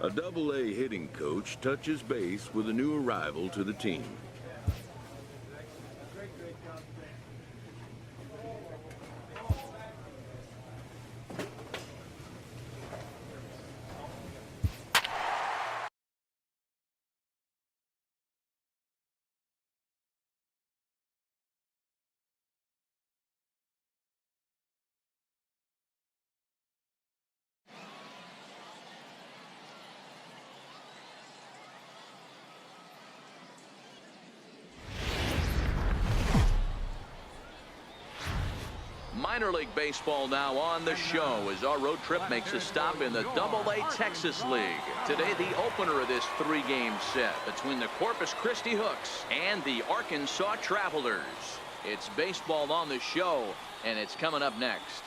A Double-A hitting coach touches base with a new arrival to the team. Minor League Baseball now on the show as our road trip makes a stop in the Double-A Texas League. Today, the opener of this three-game set between the Corpus Christi Hooks and the Arkansas Travelers. It's baseball on the show, and it's coming up next.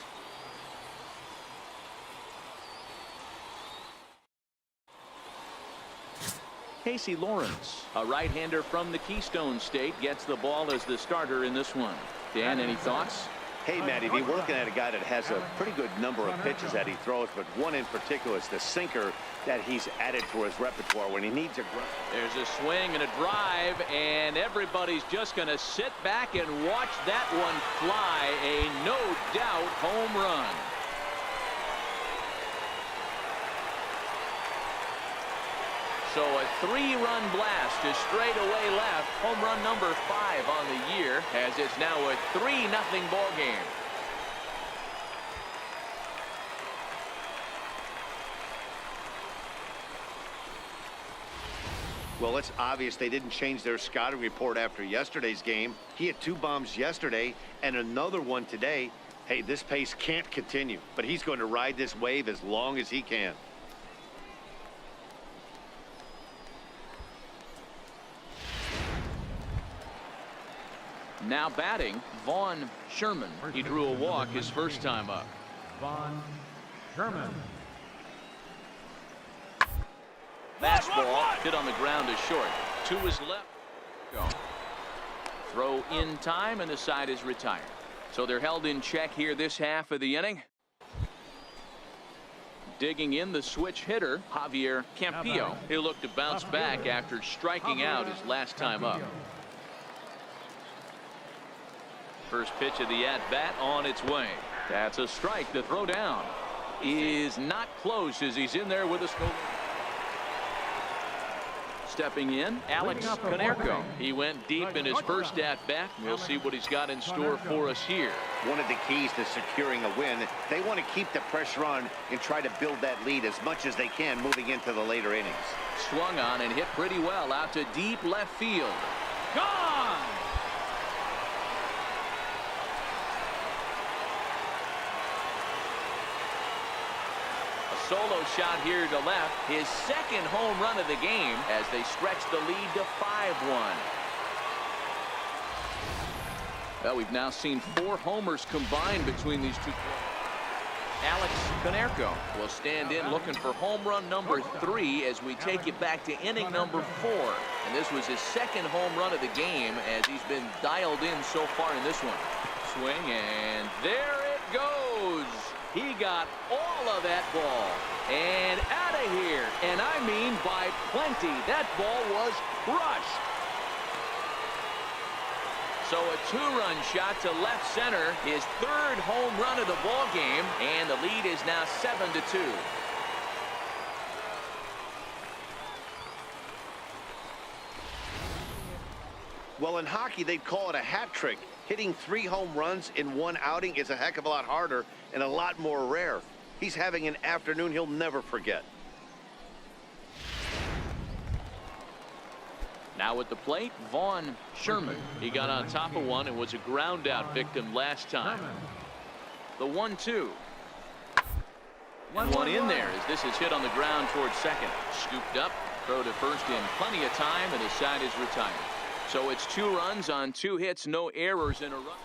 Casey Lawrence, a right-hander from the Keystone State, gets the ball as the starter in this one. Dan, any thoughts? Hey, Matty, we're looking at a guy that has a pretty good number of pitches that he throws, but one in particular is the sinker that he's added to his repertoire when he needs a grunt. There's a swing and a drive, and everybody's just going to sit back and watch that one fly. A no-doubt home run. So a three-run blast to straightaway left. Home run number 5 on the year, as it's now a 3-0 ball game. Well, it's obvious they didn't change their scouting report after yesterday's game. He had 2 bombs yesterday and another one today. Hey, this pace can't continue, but he's going to ride this wave as long as he can. Now batting, Vaughn Sherman. He drew a walk his first time up. Vaughn Sherman. Fastball hit on the ground is short. 2 is left. Go. Throw in time, and the side is retired. So they're held in check here this half of the inning. Digging in the switch hitter, Javier Campillo. He'll look to bounce back after striking out his last time up. First pitch of the at-bat on its way. That's a strike. The throw down is not close as he's in there with a scope. Stepping in, Alex Canerco. He went deep in his first at-bat. We'll see what he's got in store for us here. One of the keys to securing a win, they want to keep the pressure on and try to build that lead as much as they can moving into the later innings. Swung on and hit pretty well out to deep left field. Gone! Solo shot here to left, his second home run of the game as they stretch the lead to 5-1. Well, we've now seen 4 homers combined between these two. Alex Canerco will stand in looking for home run number 3 as we take it back to inning number 4. And this was his second home run of the game as he's been dialed in so far in this one. Swing, and there it goes. He got all of that ball and out of here, and I mean by plenty. That ball was crushed. So a 2-run shot to left center, his 3rd home run of the ball game, and the lead is now 7-2. Well, in hockey, they'd call it a hat trick. Hitting 3 home runs in one outing is a heck of a lot harder and a lot more rare. He's having an afternoon he'll never forget. Now at the plate, Vaughn Sherman. He got on top of one and was a ground out victim last time. The 1-2. One in there as this is hit on the ground towards second. Scooped up, throw to first in plenty of time, and the side is retired. So it's 2 runs on 2 hits, no errors in a run.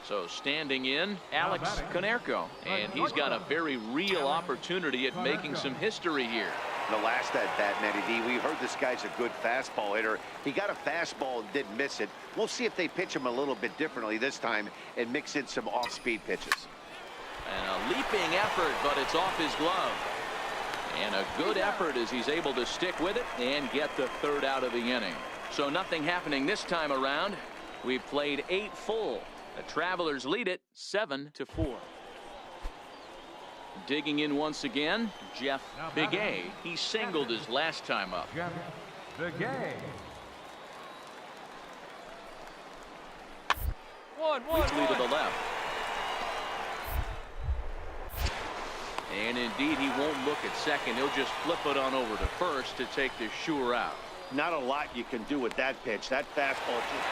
So standing in, Alex Canerco, and he's got a very real opportunity at making some history here. The last at-bat, Matty D, we heard this guy's a good fastball hitter. He got a fastball and didn't miss it. We'll see if they pitch him a little bit differently this time and mix in some off-speed pitches. And a leaping effort, but it's off his glove. And a good effort as he's able to stick with it and get the third out of the inning. So nothing happening this time around. We've played 8 full. The Travelers lead it 7-4. Digging in once again, Jeff Big A. He singled his last time up. Jeff Big A. Weekly to the left. And indeed, he won't look at second. He'll just flip it on over to first to take the sure out. Not a lot you can do with that pitch. That fastball just...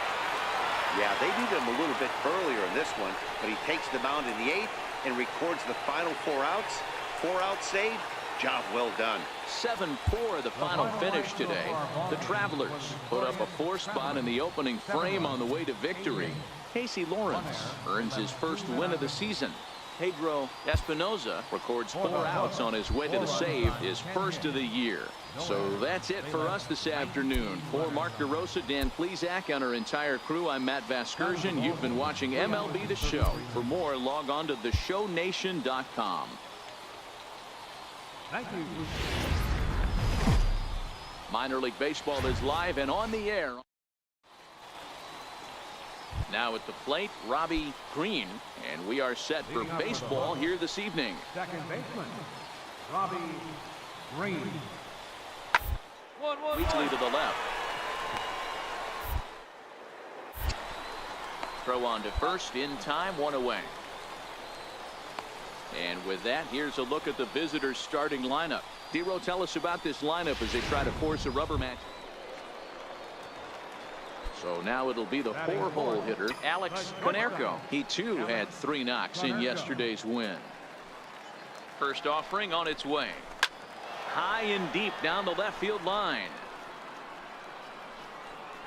Yeah, they needed him a little bit earlier in this one, but he takes the mound in the 8th and records the final 4 outs. 4 out save. Job well done. 7-4 the final finish today. The Travelers put up a 4 spot in the opening frame on the way to victory. Casey Lawrence earns his first win of the season. Pedro Espinoza records 4 outs on his way to the save, his first of the year. So that's it for us this afternoon. For Mark DeRosa, Dan Plesac, and our entire crew, I'm Matt Vasgersian. You've been watching MLB The Show. For more, log on to theshownation.com. Thank you. Minor League Baseball is live and on the air. Now at the plate, Robbie Green, and we are set for baseball here this evening. Second baseman, Robbie Green. Weekly to the left. Throw on to first in time, 1 away. And with that, here's a look at the visitors' starting lineup. Dero, tell us about this lineup as they try to force a rubber match. So now it'll be the 4-hole hitter, Alex Conerco. He too had 3 knocks in yesterday's win. First offering on its way. High and deep down the left field line.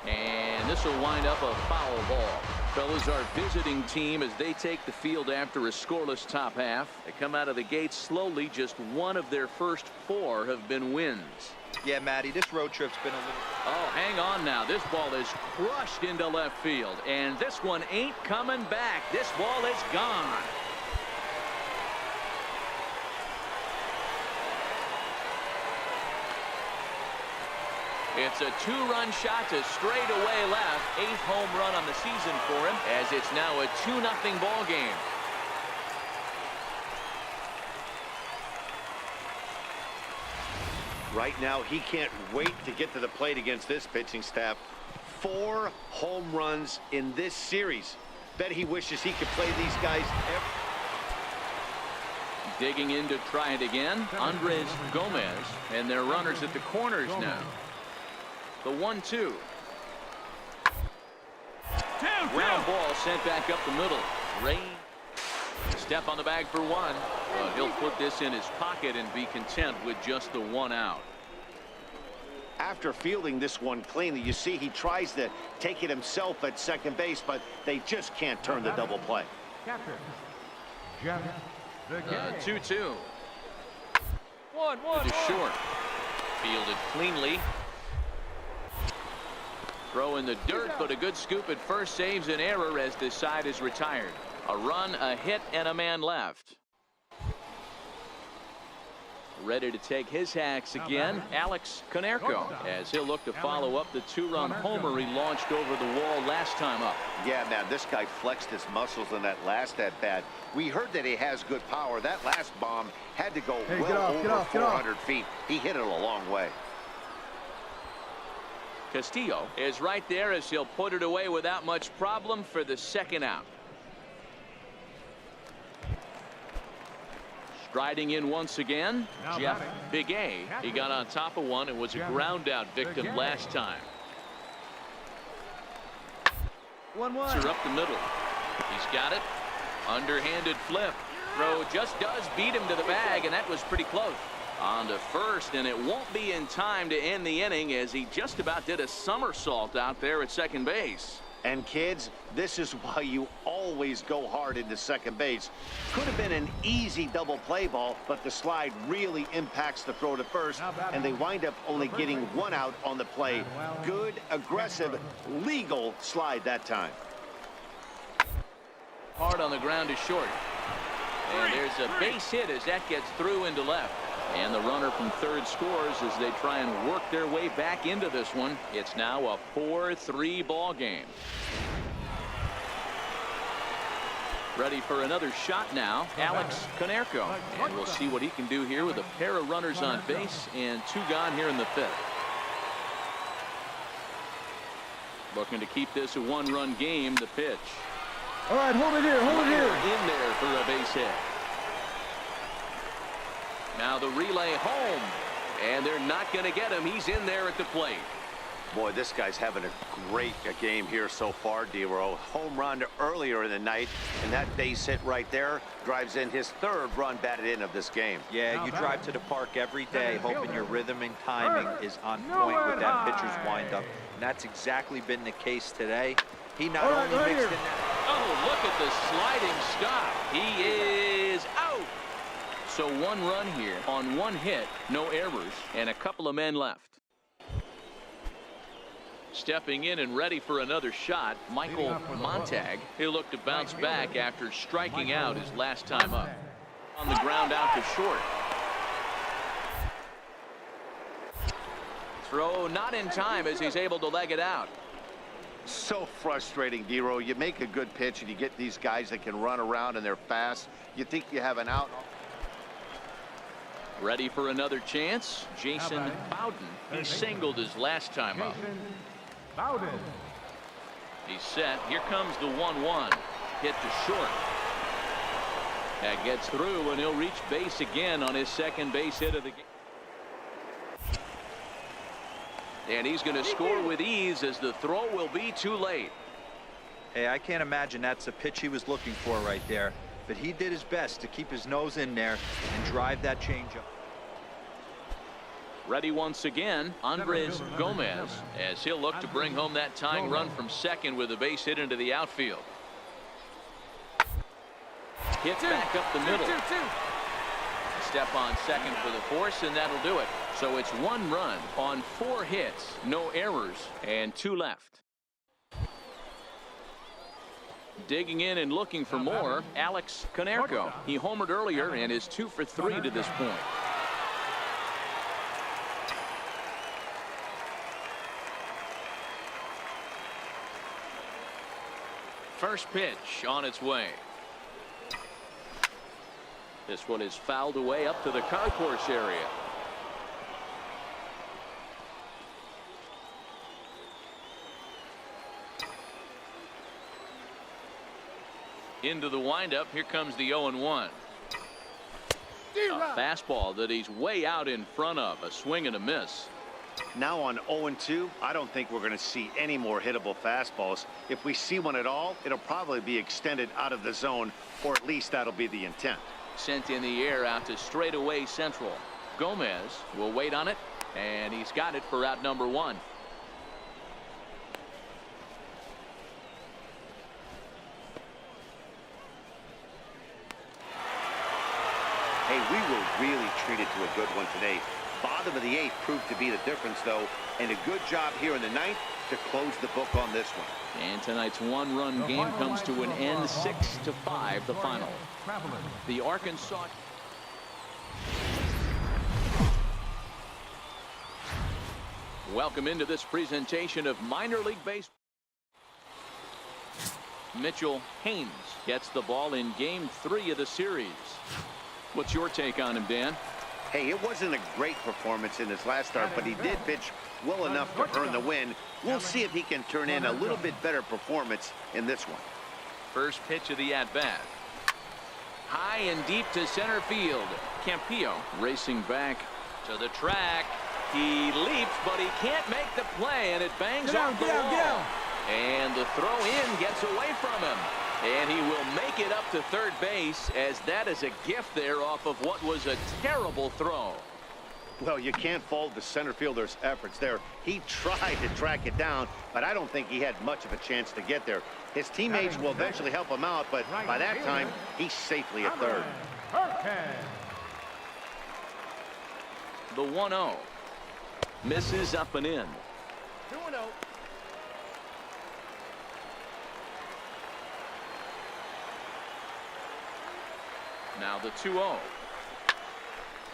And this will wind up a foul ball. Fellas, our visiting team as they take the field after a scoreless top half. They come out of the gate slowly. Just 1 of their first 4 have been wins. Yeah, Matty, this road trip's been a little... Oh, hang on now. This ball is crushed into left field. And this one ain't coming back. This ball is gone. It's a 2-run shot to straightaway left. 8th home run on the season for him, as it's now a 2-0 ball game. Right now, he can't wait to get to the plate against this pitching staff. 4 home runs in this series. Bet he wishes he could play these guys Digging in to try it again, Andres Gomez, and their runners at the corners now. The 1-2. Ground ball sent back up the middle. Rain. Step on the bag for 1. But he'll put this in his pocket and be content with just the 1 out. After fielding this one cleanly, you see he tries to take it himself at second base, but they just can't turn the double play. Captain, Jeff Big A. 2-2. 1-1. To short. Fielded cleanly. Throw in the dirt, but a good scoop at first saves an error as this side is retired. A run, a hit, and a man left. Ready to take his hacks again, Alex Conerco, as he'll look to follow up the 2-run homer he launched over the wall last time up. Yeah, man, this guy flexed his muscles in that last at-bat. We heard that he has good power. That last bomb had to go over 400 feet. He hit it a long way. Castillo is right there as he'll put it away without much problem for the 2nd out. Striding in once again, Jeff Big A. He got on top of one and was a ground out victim last time. 1-1. Up the middle. He's got it. Underhanded flip. Throw just does beat him to the bag, and that was pretty close. On to first, and it won't be in time to end the inning as he just about did a somersault out there at second base. And kids, this is why you always go hard into second base. Could have been an easy double play ball, but the slide really impacts the throw to first, and they wind up only getting 1 out on the play. Good, aggressive, legal slide that time. Hard on the ground to short. And there's a base hit as that gets through into left. And the runner from third scores as they try and work their way back into this one. It's now a 4-3 ball game. Ready for another shot now, Alex Konerko. And we'll see what he can do here with a pair of runners on base and 2 gone here in the 5th. Looking to keep this a 1-run game. The pitch. All right, hold it here, hold it here. In there for a base hit. Now the relay home. And they're not going to get him. He's in there at the plate. Boy, this guy's having a great game here so far, D-Row. Home run earlier in the night, and that base hit right there drives in his 3rd run batted in of this game. Yeah, you drive to the park every day hoping your rhythm and timing is on point with that pitcher's windup. And that's exactly been the case today. He not only mixed in that. Oh, look at the sliding stop. He is out. So 1 run here on 1 hit, no errors, and a couple of men left. Stepping in and ready for another shot, Michael Montag. He'll look to bounce back after striking out his last time up. On the ground out to short. Throw not in time as he's able to leg it out. So frustrating, D-Row. You make a good pitch and you get these guys that can run around and they're fast. You think you have an out. Ready for another chance, Jason Bowden. He singled his last time up. Bowden. He's set. Here comes the 1-1. Hit to short. That gets through, and he'll reach base again on his 2nd base hit of the game. And he's going to score with ease as the throw will be too late. Hey, I can't imagine that's the pitch he was looking for right there. But he did his best to keep his nose in there and drive that changeup. Ready once again, Andres Gomez, as he'll look to bring home that tying run from 2nd with a base hit into the outfield. Hit back up the middle. Step on 2nd for the force, and that'll do it. So it's 1 run on 4 hits, no errors, and 2 left. Digging in and looking for more, Alex Konerko. He homered earlier and is 2 for 3 to this point. First pitch on its way. This one is fouled away up to the concourse area. Into the windup. Here comes the 0-1. A fastball that he's way out in front of. A swing and a miss. Now on 0-2, I don't think we're going to see any more hittable fastballs. If we see one at all, it'll probably be extended out of the zone, or at least that'll be the intent. Sent in the air out to straightaway central. Gomez will wait on it, and he's got it for out number 1. Hey, we were really treated to a good one today. Bottom of the 8th proved to be the difference, though, and a good job here in the 9th to close the book on this one. And tonight's 1-run game comes to an end, 6-5, the final. The Arkansas. Welcome into this presentation of minor league baseball. Mitchell Haynes gets the ball in game 3 of the series. What's your take on him, Dan? Hey, it wasn't a great performance in his last start, but he did pitch well enough to earn the win. We'll see if he can turn in a little bit better performance in this one. First pitch of the at-bat. High and deep to center field. Campillo racing back to the track. He leaps, but he can't make the play, and it bangs off the wall. And the throw in gets away from him. And he will make it up to third base, as that is a gift there off of what was a terrible throw. Well, you can't fault the center fielder's efforts there. He tried to track it down, but I don't think he had much of a chance to get there. His teammates will eventually help him out, but by that time, he's safely at third. The 1-0. Misses up and in. 2-0. Now the 2-0.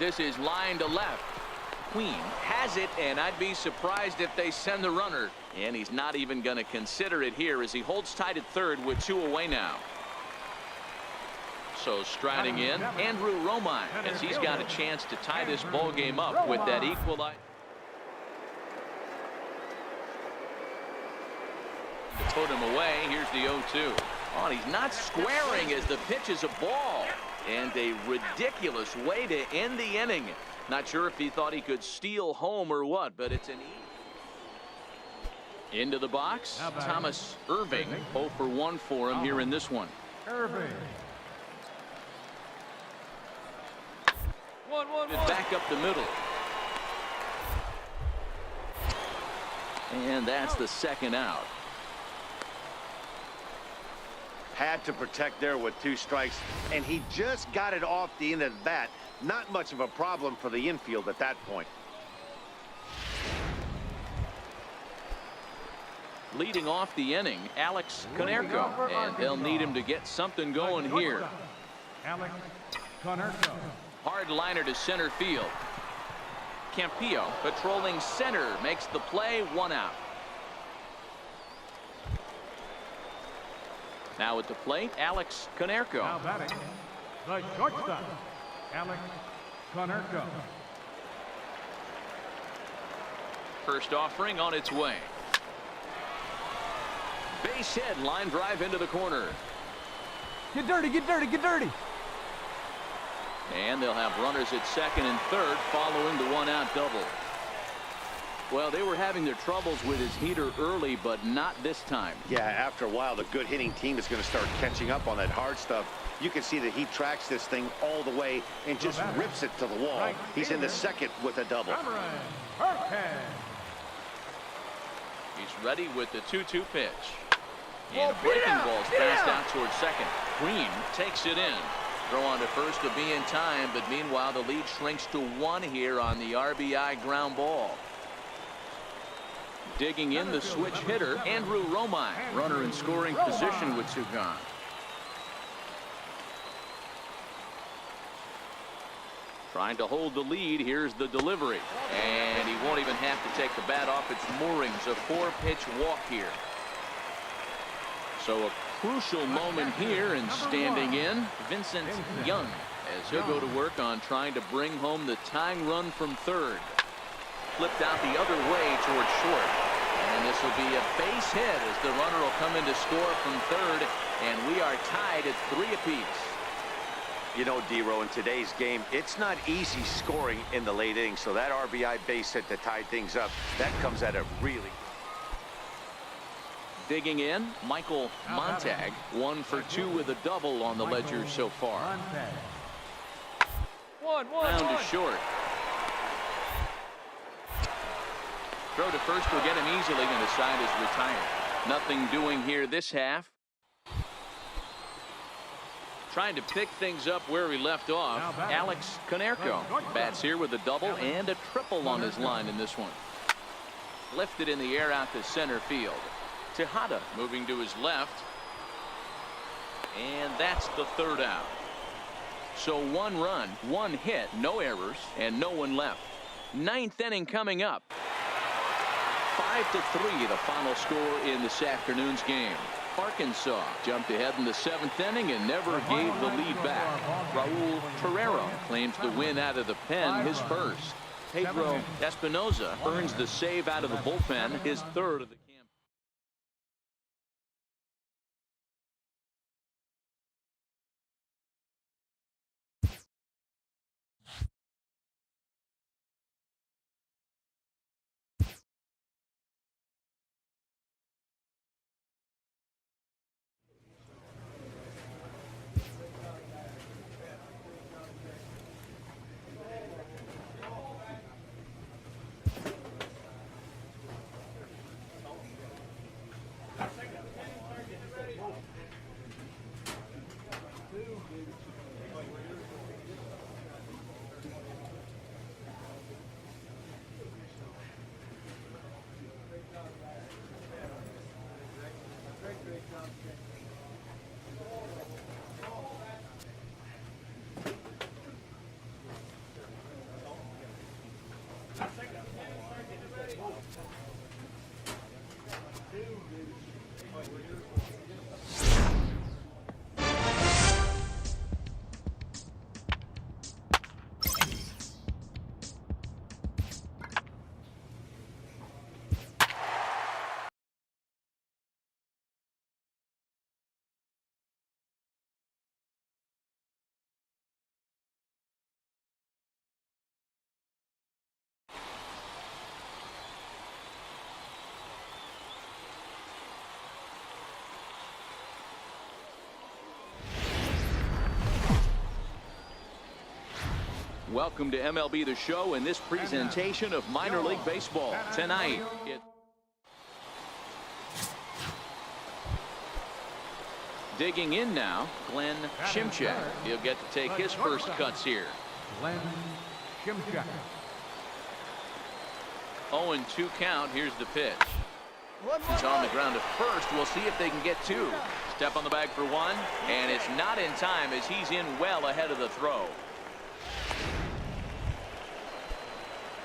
This is line to left. Queen has it, and I'd be surprised if they send the runner. And he's not even going to consider it here as he holds tight at third with 2 away now. So striding in, Andrew Romine, as he's got a chance to tie this ball game up with that equalizer. To put him away, here's the 0-2. Oh, and he's not squaring as the pitch is a ball. And a ridiculous way to end the inning. Not sure if he thought he could steal home or what, but it's an into the box. Thomas Irving, 0 for 1 for him here in this one. Irving. Back up the middle. And that's the second out. Had to protect there with 2 strikes, and he just got it off the end of the bat. Not much of a problem for the infield at that point. Leading off the inning, Alex Konerko, and they'll need him to get something going here. Alex Konerko. Hard liner to center field. Campillo patrolling center makes the play, 1 out. Now at the plate, Alex Konerko. Now batting, the shortstop, Alex Konerko. First offering on its way. Base hit, line drive into the corner. Get dirty, get dirty, get dirty. And they'll have runners at second and third following the 1-out double. Well, they were having their troubles with his heater early, but not this time. Yeah, after a while, the good hitting team is going to start catching up on that hard stuff. You can see that he tracks this thing all the way and just rips it to the wall. He's in the second with a double. He's ready with the 2-2 pitch. And a breaking ball's passed out towards second. Green takes it in. Throw on to first to be in time, but meanwhile the lead shrinks to 1 here on the RBI ground ball. Digging in the switch hitter, Andrew Romine, runner in scoring position with 2 gone. Trying to hold the lead. Here's the delivery. And he won't even have to take the bat off its moorings. A 4-pitch walk here. So a crucial moment here, and standing in, Vincent Young, as he'll go to work on trying to bring home the tying run from third. Flipped out the other way towards short. And this will be a base hit as the runner will come in to score from third. And we are tied at 3 apiece. You know, D-Row, in today's game, it's not easy scoring in the late innings. So that RBI base hit to tie things up, that comes at a really... Digging in, Michael Montag, 1 for 2 with a double on the ledger so far. Round to short. Throw to first will get him easily, and the side is retired. Nothing doing here this half. Trying to pick things up where we left off, Alex Konerko bats here with a double and a triple on his line in this one. Lifted in the air out to center field. Tejada moving to his left. And that's the 3rd out. So 1 run, 1 hit, no errors, and no one left. 9th inning coming up. 5-3 the final score in this afternoon's game. Arkansas jumped ahead in the 7th inning and never gave the lead back. Raul Torrero claims the win out of the pen, his first. Pedro Espinoza earns the save out of the bullpen, his 3rd of the Welcome to MLB The Show and this presentation of minor league baseball. Tonight, digging in now, Glenn Shimchak. He'll get to take his first cuts here. Glenn Shimchak. 0-2 count. Here's the pitch. He's on the ground at first. We'll see if they can get two. Step on the bag for one, and it's not in time as he's in well ahead of the throw.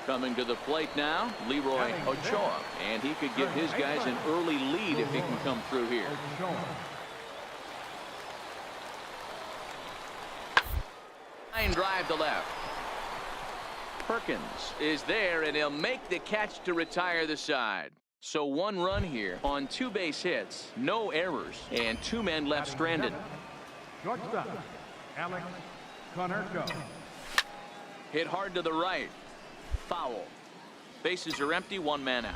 Coming to the plate now, Leroy Ochoa, and he could give his guys an early lead if he can come through here. Line drive to left. Perkins is there, and he'll make the catch to retire the side. So one run here on 2 base hits, no errors, and 2 men left stranded. Shortstop, Alex Konerko. Hit hard to the right. Foul. Bases are empty, 1 man out.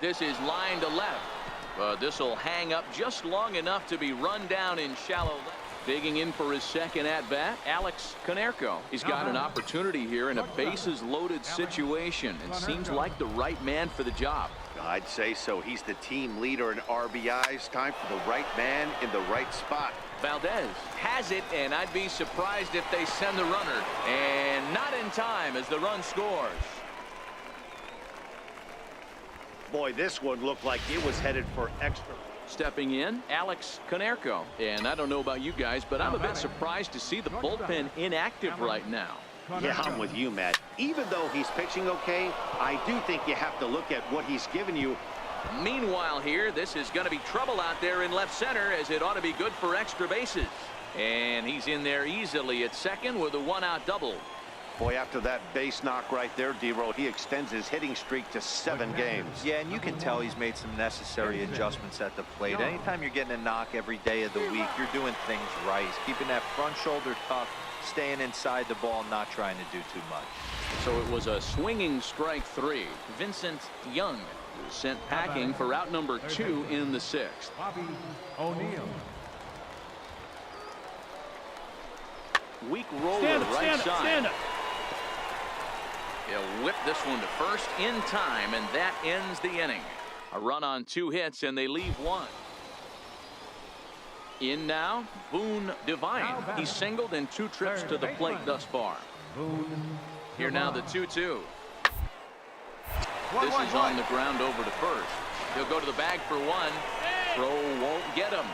This is line to left. This will hang up just long enough to be run down in shallow left. Digging in for his second at-bat, Alex Konerko. He's got an opportunity here in a bases-loaded situation and seems like the right man for the job. I'd say so. He's the team leader in RBIs. Time for the right man in the right spot. Valdez has it, and I'd be surprised if they send the runner. And not in time as the run scores. Boy, this one looked like it was headed for extra. Stepping in, Alex Konerko. And I don't know about you guys, but I'm a bit surprised to see the bullpen inactive right now. Yeah, I'm with you, Matt. Even though he's pitching okay, I do think you have to look at what he's given you. Meanwhile here, this is going to be trouble out there in left center, as it ought to be good for extra bases. And he's in there easily at second with a 1-out double. Boy, after that base knock right there, D-Roll, he extends his hitting streak to 7 games. Yeah, and you can tell he's made some necessary adjustments at the plate. Anytime you're getting a knock every day of the week, you're doing things right. He's keeping that front shoulder tough, staying inside the ball, not trying to do too much. So it was a swinging strike 3. Vincent Young was sent packing for out number 2 in the 6th. Bobby O'Neill. Weak roller right side. Stand up. He'll whip this one to first in time, and that ends the inning. A run on 2 hits, and they leave 1. In now, Boone Divine. He's singled in 2 trips to the plate thus far. Here now the 2-2. This is on the ground over to first. He'll go to the bag for 1. Throw won't get him.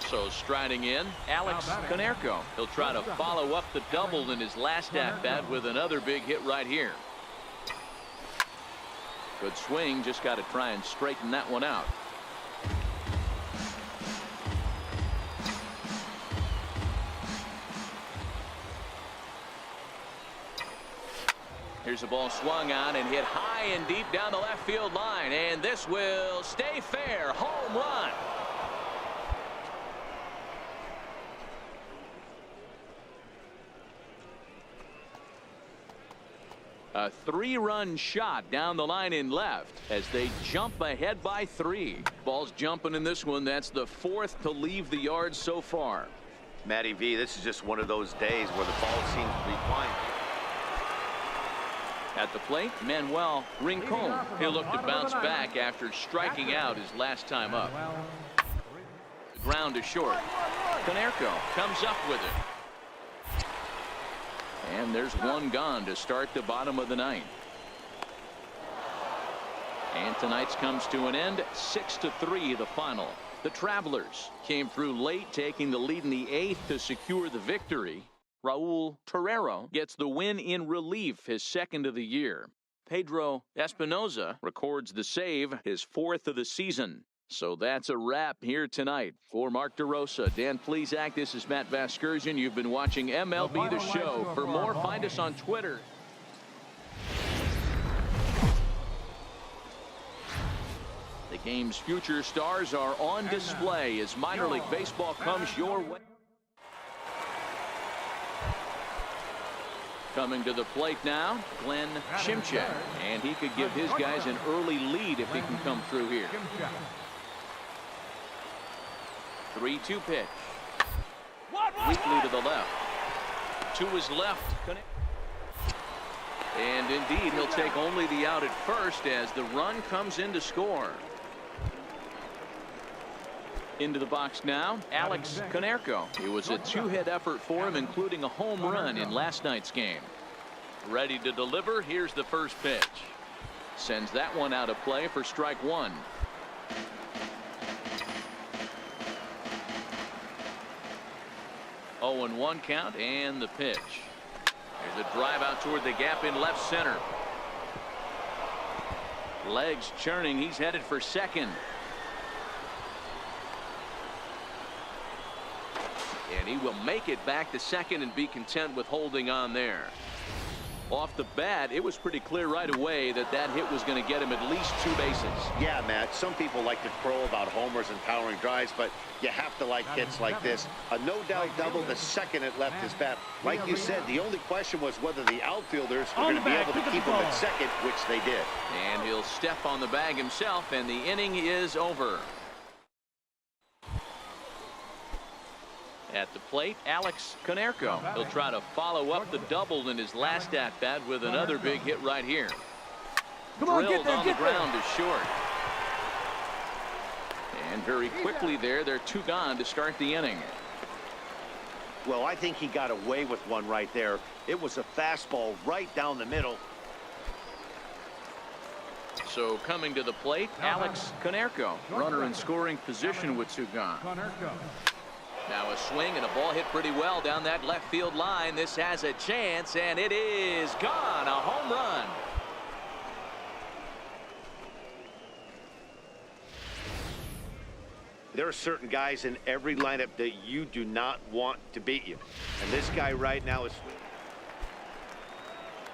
So striding in, Alex Konerko. He'll try to follow up the double in his last at-bat with another big hit right here. Good swing, just got to try and straighten that one out. Here's the ball swung on and hit high and deep down the left field line, and this will stay fair. Home run. A 3-run shot down the line in left as they jump ahead by 3. Ball's jumping in this one. That's the 4th to leave the yard so far. Matty V, this is just one of those days where the ball seems to be flying. At the plate, Manuel Rincon. He'll look to bounce back after striking out his last time up. The ground is short. Konerko comes up with it. And there's 1 gone to start the bottom of the 9th. And tonight's comes to an end. 6-3 the final. The Travelers came through late, taking the lead in the 8th to secure the victory. Raul Torrero gets the win in relief, his second of the year. Pedro Espinoza records the save, his fourth of the season. So that's a wrap here tonight. For Mark DeRosa, Dan Plesac, this is Matt Vasgersian. You've been watching MLB The Show. For more, find us on Twitter. The game's future stars are on display as minor league baseball comes your way. Coming to the plate now, Glenn Shimchak, and he could give his guys an early lead if he can come through here. 3-2 pitch. Weakly to the left. To his left. And indeed, he'll take only the out at first as the run comes in to score. Into the box now, Alex Konerko. It was a two-hit effort for him, including a home run in last night's game. Ready to deliver. Here's the first pitch. Sends that one out of play for strike one. Oh, and 1 count, and the pitch. There's a drive out toward the gap in left center. Legs churning. He's headed for second. And he will make it back to second and be content with holding on there. Off the bat, it was pretty clear right away that that hit was going to get him at least 2 bases. Yeah, Matt, some people like to crow about homers and powering drives, but you have to like hits like this. A no-doubt double the second it left his bat. Like you said, the only question was whether the outfielders were going to be able to keep him at second, which they did. And he'll step on the bag himself, and the inning is over. At the plate, Alex Konerko. He'll try to follow up the double in his last at-bat with another big hit right here. Drilled on the ground is short. And very quickly there, they're 2 gone to start the inning. Well, I think he got away with one right there. It was a fastball right down the middle. So coming to the plate, Alex Konerko. Runner in scoring position with 2 gone. Now a swing and a ball hit pretty well down that left field line. This has a chance, and it is gone. A home run. There are certain guys in every lineup that you do not want to beat you. And this guy right now is...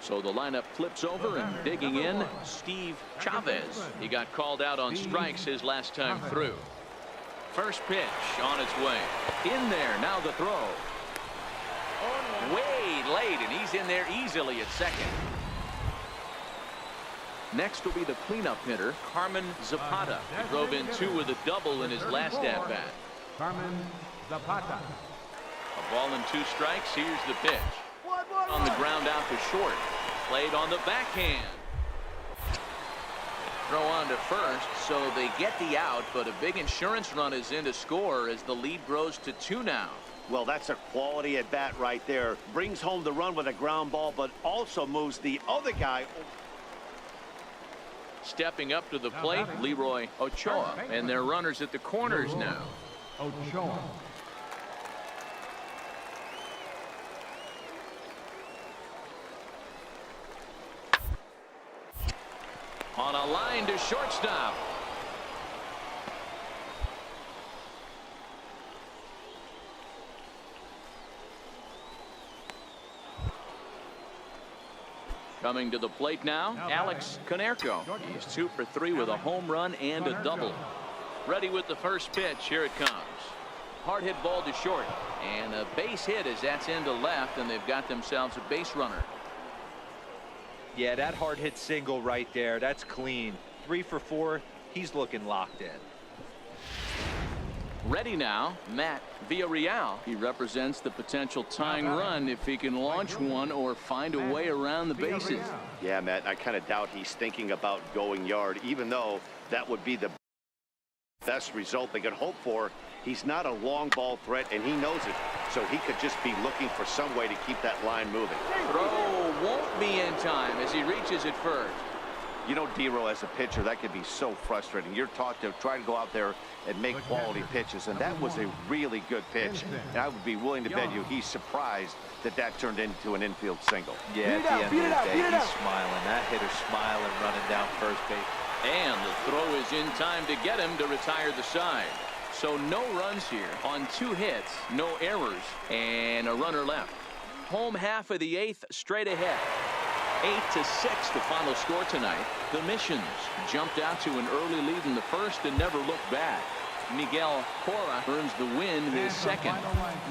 So the lineup flips over, and digging in, Steve Chavez. He got called out on strikes his last time through. First pitch on its way. In there, now the throw. Way late, and he's in there easily at second. Next will be the cleanup hitter, Carmen Zapata. He drove in 2 with a double in his last at-bat. Carmen Zapata. A ball and 2 strikes. Here's the pitch. On the ground out to short. Played on the backhand. Throw on to first, so they get the out, but a big insurance run is in to score as the lead grows to 2 now. Well, that's a quality at bat right there. Brings home the run with a ground ball, but also moves the other guy. Stepping up to the plate, Leroy Ochoa, and their runners at the corners now. Ochoa. On a line to shortstop. Coming to the plate now, Alex Konerko. He's 2 for 3 with a home run and a double. Ready with the first pitch. Here it comes. Hard hit ball to short. And a base hit as that's into left, and they've got themselves a base runner. Yeah, that hard hit single right there, that's clean. 3 for 4. He's looking locked in. Ready now, Matt Villarreal. He represents the potential tying run if he can launch one or find a way around the bases. Yeah, Matt, I kind of doubt he's thinking about going yard, even though that would be the best result they could hope for. He's not a long ball threat, and he knows it. So he could just be looking for some way to keep that line moving. Throw won't be in time as he reaches it first. You know, Dero, as a pitcher, that could be so frustrating. You're taught to try to go out there and make quality pitches, and that was a really good pitch. And I would be willing to bet you he's surprised that that turned into an infield single. Yeah, at the end of the day, he's smiling. That hitter's smiling, running down first base. And the throw is in time to get him to retire the side. So no runs here on 2 hits, no errors, and a runner left. Home half of the 8th, straight ahead. 8-6 the final score tonight. The Missions jumped out to an early lead in the first and never looked back. Miguel Cora earns the win, his second.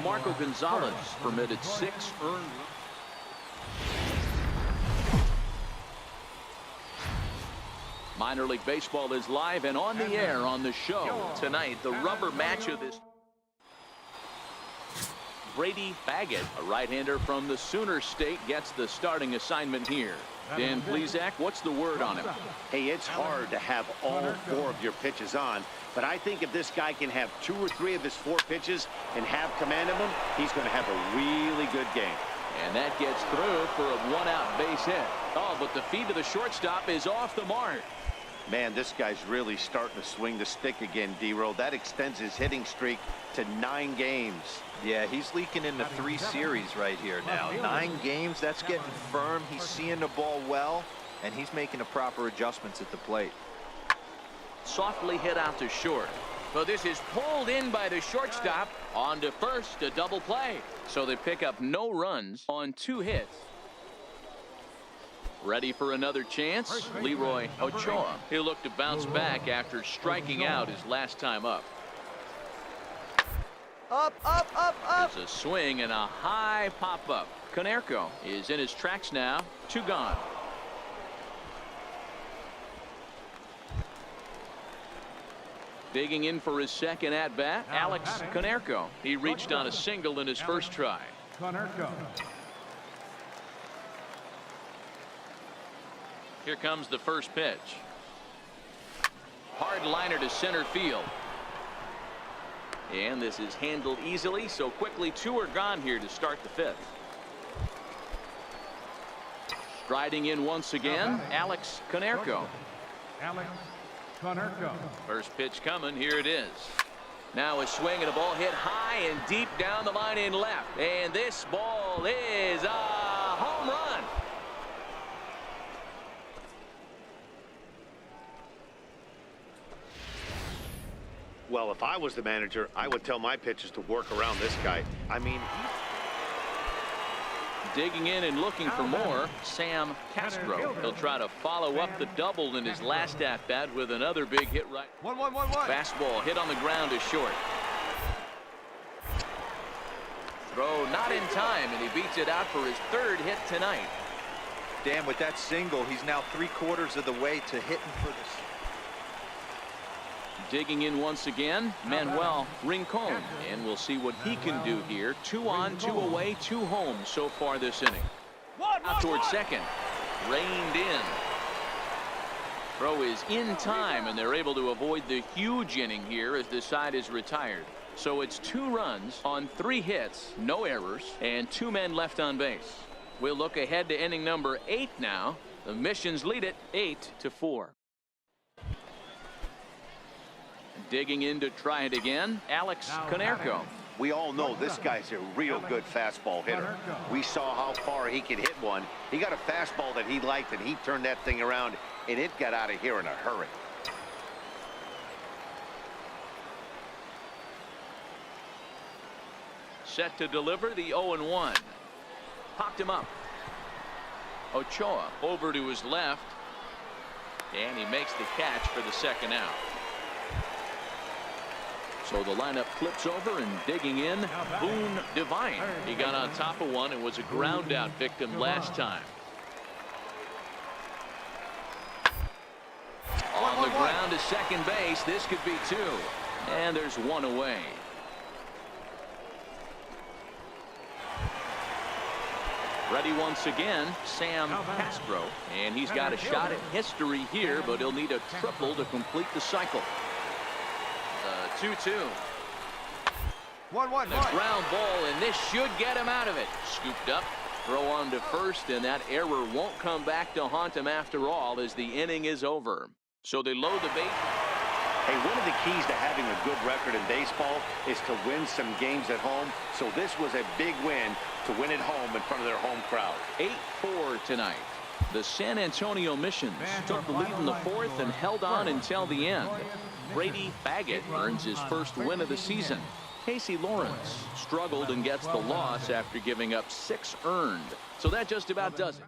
Marco Gonzalez permitted 6 earned. Minor League Baseball is live and on the air on the show. Tonight, the rubber match of this. Brady Baggett, a right-hander from the Sooner State, gets the starting assignment here. Dan Plesac, what's the word on him? Hey, it's hard to have all 4 of your pitches on, but I think if this guy can have 2 or 3 of his 4 pitches and have command of them, he's going to have a really good game. And that gets through for a 1-out base hit. Oh, but the feed to the shortstop is off the mark. Man, this guy's really starting to swing the stick again, Dero. That extends his hitting streak to 9 games. Yeah, he's leaking into 3 series right here now. 9 games, that's getting firm. He's seeing the ball well, and he's making the proper adjustments at the plate. Softly hit out to short. But this is pulled in by the shortstop. On to first, a double play. So they pick up no runs on 2 hits. Ready for another chance? Leroy Ochoa. He'll look to bounce back after striking out his last time up. Up, up, up, up. There's a swing and a high pop-up. Konerko is in his tracks now. 2 gone. Digging in for his second at-bat, Alex Konerko. He reached on a single in his first try. Konerko. Here comes the first pitch. Hard liner to center field. And this is handled easily, so quickly 2 are gone here to start the 5th. Striding in once again, Alex Konerko. Alex Konerko. First pitch coming, here it is. Now a swing and a ball hit high and deep down the line in left. And this ball is a home run. Well, if I was the manager, I would tell my pitchers to work around this guy. I mean, Digging in and looking for more, Sam Castro. He'll try to follow up the double in his last at-bat with another big hit right. 1-1-1-1. Fastball hit on the ground is short. Throw not in time, and he beats it out for his 3rd hit tonight. Dan, with that single, he's now 3/4 of the way to hitting for this. Digging in once again, Manuel Rincon, and we'll see what he can do here. 2 on, 2 away, 2 home so far this inning. Out towards second, reined in. Throw is in time, and they're able to avoid the huge inning here as the side is retired. So it's 2 runs on 3 hits, no errors, and 2 men left on base. We'll look ahead to inning number 8 now. The Missions lead it 8-4. Digging in to try it again, Alex Konerko. we all know this guy's a real good fastball hitter. We saw how far he could hit one. He got a fastball that he liked, and he turned that thing around, and it got out of here in a hurry. Set to deliver the 0-1. Popped him up. Ochoa over to his left. And he makes the catch for the second out. So the lineup flips over, and digging in, Boone Devine. He got on top of one and was a ground out victim last time. On the ground to second base. This could be 2. And there's 1 away. Ready once again, Sam Castro, and he's got a shot at history here, but he'll need a triple to complete the cycle. 2-2. 1-1. The ground ball, and this should get him out of it. Scooped up, throw on to first, and that error won't come back to haunt him after all as the inning is over. So they load the base. Hey, one of the keys to having a good record in baseball is to win some games at home. So this was a big win to win at home in front of their home crowd. 8-4 tonight. The San Antonio Missions took the lead in the fourth and held on until the end. Brady Baggett earns his first win of the season. Casey Lawrence struggled and gets the loss after giving up 6 earned. So that just about does it.